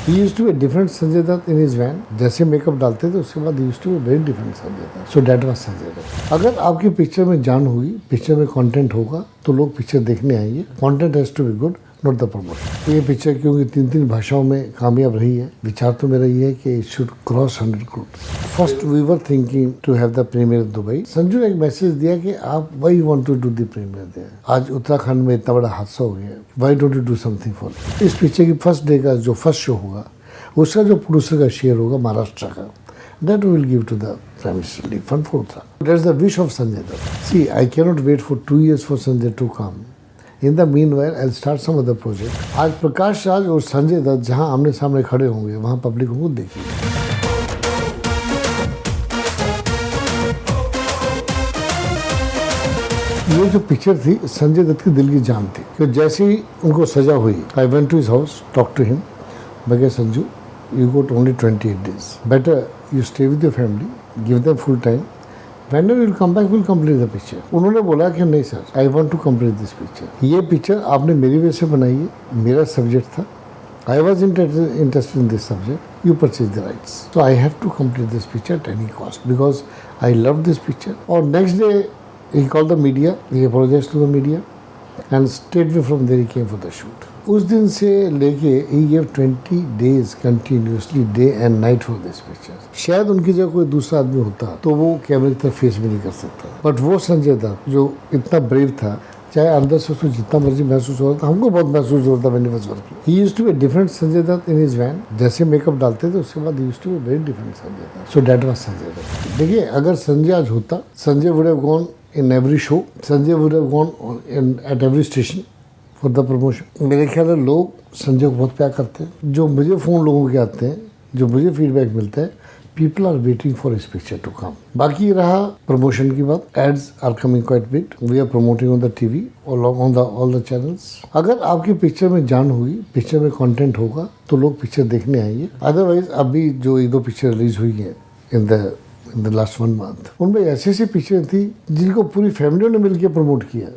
He used to be a different Sanjay Dutt in his van. जैसे makeup डालते थे उसके बाद he used to be a very different Sanjay Dutt. So that was Sanjay Dutt. अगर आपकी picture में जान होगी, पिक्चर में कंटेंट होगा तो लोग पिक्चर देखने आएंगे. Content has to be good, not the promotion. ये पिक्चर क्योंकि 3 भाषाओं में कामयाब रही है, विचार तो मेरा ये है कि it should cross 100 crore. First we were thinking to have the premiere Dubai. Sanju ने एक मैसेज दिया कि आप why want to do the premiere there. आज उत्तराखंड में इतना बड़ा हादसा हो गया, why don't you do something for इस पिक्चर की फर्स्ट डे का जो फर्स्ट शो होगा उसका जो प्रोड्यूसर का शेयर होगा महाराष्ट्र का, that we will give to the Prime Minister League Fund for Uttarakhand. That's the wish of Sanjay Dutt. See, I cannot wait for 2 years for Sanjay to come. In the meanwhile, I'll start some other project. आज प्रकाश राज और संजय दत्त जहां आमने सामने खड़े होंगे वहां public उनको देखेगी. ये जो पिक्चर थी संजय दत्त की दिल की जान थी कि जैसे ही उनको सजा हुई, I went to his house, talked to him. मैं Sanju, you got only 28 days. Better you stay with your family, give them full time. Whenever you will come back, we'll complete the picture. उन्होंने बोला कि नहीं sir, I want to complete this picture. ये picture आपने मेरी वजह से बनाई है, मेरा सब्जेक्ट था. I was interested in this subject. You purchase the rights. So I have to complete this picture at any cost because I loved this picture. और next day he called the media. He apologized to the media and straightway from there he came for the shoot. उस दिन से लेके he gave 20 days continuously day and night for this picture. शायद उनकी जगह कोई दूसरा आदमी होता तो वो कैमरे की तरफ फेस भी नहीं कर सकता. बट वो संजय दत्त जो इतना ब्रेव था, चाहे अंदर से उसको जितना मर्जी महसूस हो रहा था, हमको बहुत महसूस हो रहा था when he was working. He used to be a different Sanjay Dutt in his van. जैसे मेकअप डालते थे उसके बाद he used to be a very different Sanjay Dutt. So that was Sanjay Dutt. देखिए अगर संजय आज होता, Sanjay would have gone in every show. Sanjay would have gone at every station. For the promotion. मेरे ख्याल में लोग संजय को बहुत प्यार करते हैं. जो मुझे फ़ोन लोगों के आते हैं, जो मुझे फीडबैक मिलता है, people are waiting for his picture to come. बाकी रहा प्रमोशन की बात, ads are coming quite bit. We are promoting on the TV all the channels. अगर आपकी पिक्चर में जान होगी, पिक्चर में कंटेंट होगा तो लोग पिक्चर देखने आएंगे. अदरवाइज अभी जो 1-2 पिक्चर रिलीज हुई है इन द लास्ट 1 मंथ, उनमें ऐसी ऐसी पिक्चर थी जिनको पूरी फैमिलियों ने मिलकर प्रमोट किया.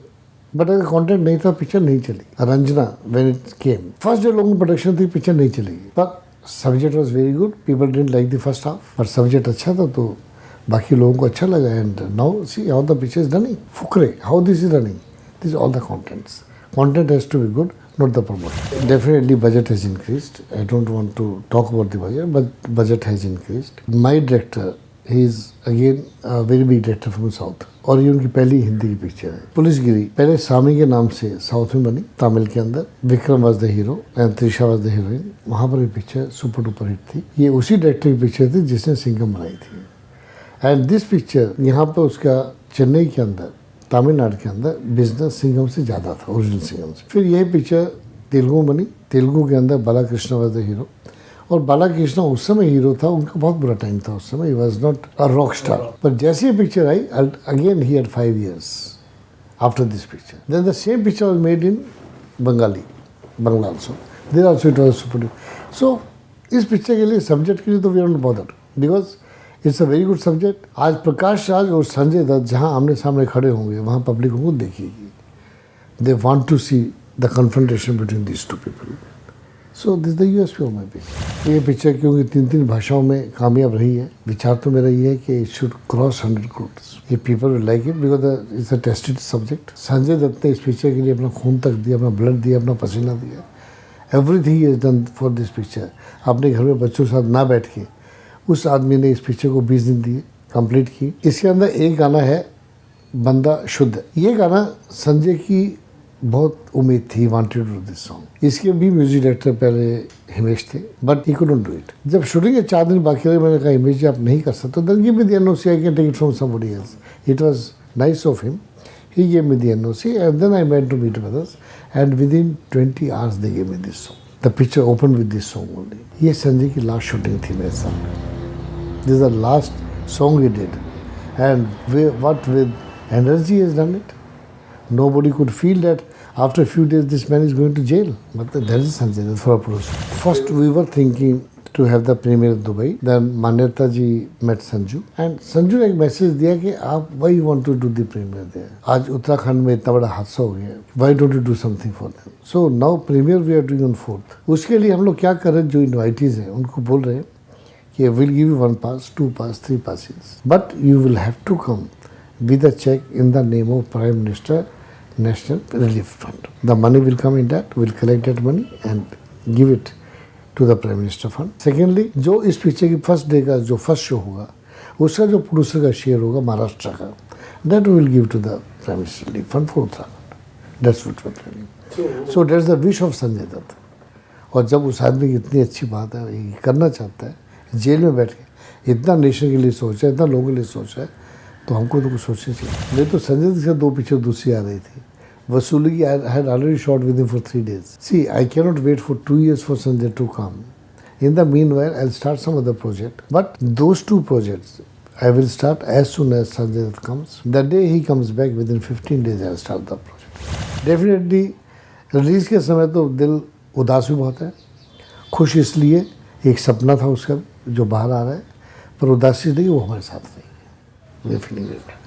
बट अगर कंटेंट नहीं था पिक्चर नहीं चली. Ranjana when it came first day लोगों की प्रोडक्शन थी, पिक्चर नहीं चलेगी. पर subject was very good, people didn't like the first half, पर सब्जेक्ट अच्छा था तो बाकी लोगों को अच्छा लगा. And now see how the picture is running. Fukrey how this is running. This all the contents. Content has to be good, not the promotion. Definitely budget has increased. I don't want to talk about the budget, but budget has increased. My director, he is again a very big director from South. और ये उनकी पहली हिंदी की picture है. पुलिसगिरी पहले सामी के नाम से साउथ में बनी, तमिल के अंदर. Vikram was the hero and Trisha was the heroine. वहाँ पर ये पिक्चर सुपर डुपर हिट थी. ये उसी डायरेक्टर की पिक्चर थी जिसने सिंघम बनाई थी. एंड दिस पिक्चर यहाँ पर उसका चेन्नई के अंदर, तमिलनाडु के अंदर बिजनेस सिंघम से ज़्यादा था, ओरिजिनल सिंघम से. फिर यही पिक्चर तेलुगु बनी. तेलुगु के अंदर बालाकृष्ण वाज द हीरो. और बालाकृष्ण उस समय हीरो था, उनका बहुत बुरा टाइम था उस समय. He was not a rock star. पर जैसे ये पिक्चर आई, again he had 5 years after this picture. Then the same picture was made in Bangla also. There also it was super. So इस पिक्चर के लिए, सब्जेक्ट के लिए तो we are not bothered because it's a very good subject. आज प्रकाश राज और संजय दत्त जहाँ आमने सामने खड़े होंगे वहाँ पब्लिक उनको देखेगी. They want to see the confrontation between these 2 people. So this the USP of my picture. ये पिक्चर क्योंकि 3 भाषाओं में कामयाब रही है, विचार तो मेरा ये है कि इट शुड क्रॉस 100 करोड़. ये people will like it because it's a tested subject. Sanjay Dutt ने इस पिक्चर के लिए अपना खून तक दिया, अपना ब्लड दिया, अपना पसीना दिया. Everything is done for this picture. अपने घर में बच्चों के साथ ना बैठ के उस आदमी ने इस पिक्चर को 20 दिन दिए, कंप्लीट की. इसके अंदर एक गाना है बंदा शुद्ध. ये गाना संजय की बहुत उम्मीद थी, wanted to do this song. इसके भी म्यूजिक डायरेक्टर पहले हिमेश थे, but he couldn't do it. जब शूटिंग के 4 दिन बाकी रहे, मैंने कहा हिमेश जी आप नहीं कर सकते, then give me the NOC, I can take it from somebody else. It was nice of him. He gave me the NOC and then I went to meet with us and within 20 hours they gave me this song. The picture open with this song only. ये संजय की last shooting थी मेरे साथ. This is the last song he did, and what with energy he has done it. Nobody could feel that after a few days this man is going to jail. But that is Sanjay Dutt for a producer. First we were thinking to have the premiere in Dubai. Then Manyata ji met Sanju and Sanju ने एक message दिया कि आप why you want to do the premiere there? आज उत्तराखंड में इतना बड़ा हादसा हो गया, why don't you do something for them? So now premiere we are doing on 4th. उसके लिए हम लोग क्या कर रहे हैं, जो इनवाइटीज हैं उनको बोल रहे हैं कि we'll give you 1 pass, 2 pass, 3 passes, but you will have to come with a check in the name of Prime Minister National Relief Fund. The money will come in that, we'll collect that money and give it to the Prime Minister Fund. Secondly, जो इस picture की first day का जो first show होगा उसका जो producer का share होगा महाराष्ट्र का, that we will give to the Prime Minister Relief Fund for Uttarakhand. That's what we're planning. So that's the wish of Sanjay Dutt. और जब उस आदमी की इतनी अच्छी बात है, ये करना चाहता है, जेल में बैठ के इतना नेशन के लिए सोचा है, इतना लोगों के लिए सोचा है, तो हमको तो कुछ सोचना चाहिए। नहीं तो संजय दत्त के 2 पिक्चर दूसरी आ रही थी, वसूली की I had already shot with him for 3 days. See, I cannot wait for 2 years for Sanjay to come. In the meanwhile, I'll start some other project. But those 2 projects, I will start as soon as Sanjay Dutt comes. The day he comes back, within 15 days, I'll start the project. Definitely, release के समय तो दिल उदास भी बहुत है, खुश इसलिए एक सपना था उसका जो बाहर आ रहा है, पर उदासी नहीं, वो हमारे साथ नहीं है।